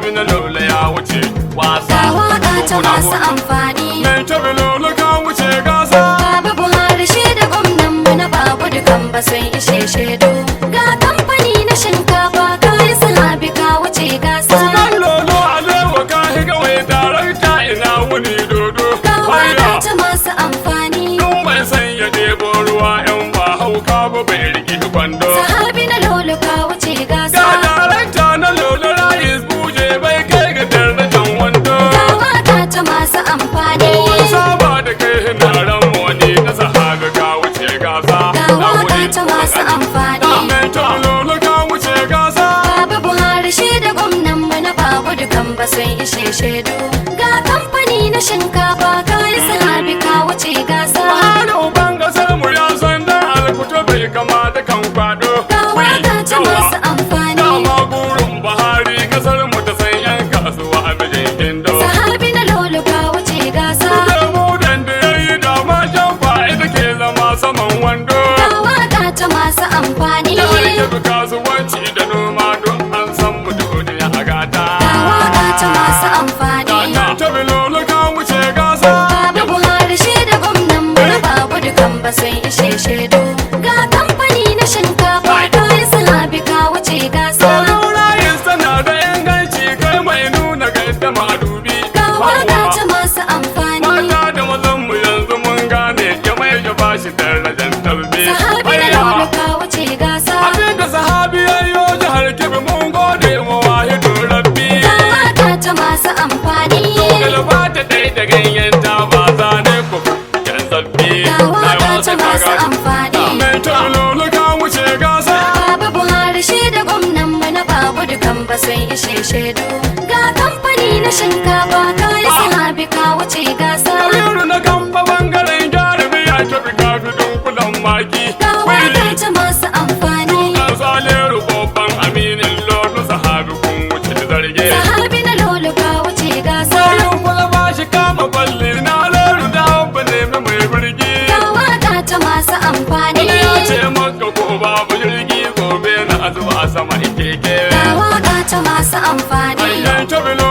sahabi na lola ya wuce wasa. Ga waka ta masu amfani. Mai tabi lola ka wuce gasa. Baba Buhari shi da gwamnan mu na babu dukan ba sun ishe shaidu. Ga kamfani na shinkafa kayi sahabi ka wuce gasa. Sunan lolo alewa ka higa wai darakta ina wuni dodo. Ga waka ta masu amfani. Kun bai san ya ɗebo ruwa yan ba hauka ba bai rigi kwando. Sahabi na lolo ka wuce gasa. Ga darakta na lolo rayis buje bai kai ga darajan wando. Ga waka ta masu amfani. Wani saba da kai hinaran wani na sahabi ka wuce gasa. Ga waka ta masu amfani. Mai ta lolo ka wuce gasa. Baba Buhari shi da gwamnan mu na babu dukan ba sun ishe shaidu. Ga kamfani na shinkafa kayi sahabi ka wuce gasa. Buhari uban gasar mu ya san dan alkuto bai kama da kan kwado. Ga waka ta masu amfani. Dama burin Buhari kasar mu ta san yan kasuwa a bijin kindo. Sahabi na lolo ka wuce gasa. Mudan da ya yi dama jamfa ita ke zama saman wando. Ga waka ta masu amfani. Da harke bi kasuwanci da noma don an san mu duniya a gata. Ga waka ta masu amfani. Ta tabi lolo ka wuce gasa. Baba Buhari shi da gwamnan mu na babu dukan ba sun ishe shaidu. Ga kamfani na shinkafa kayi sahabi ka wuce gasa. Saurayin sana da inganci kai mai nuna gaddama dubi. Ga waka ta masu amfani. Mata da mazan mu yanzu mun gane ya mai ya bashi darajar tarbi. Sahabi na lolo ka wuce gasa. Abin da sahabi yayyo jihar Kebbi mun gode wa wahidun rabbi. Ga waka ta masu amfani. Galaba ta ɗai da ganyen ta ba za ne ku yan zabbi. Ga waka ta masu amfani. Mai ta lolo ka wuce gasa. Baba Buhari shi da gwamnan mu na babu dukan ba sun ishe shaidu. Ga kamfani na shinkafa kayi sahabi ka wuce gasa. Kabiru na gamba bangaren jarumi ya tafi kafi dunkulan maki. Ga waka ta masu amfani. Kan saleru babban aminin lolo sahabi kun wuce zarge. Sahabi na lolo ka wuce gasa. Bayan kula ba shi kama balle na loro da ba nemi mai birgi. Ga waka ta masu amfani. Wani ya ce maka ko babu jirgi gobe na azuba sama ikeke. Ga waka ta masu amfani. Ayyan tabilo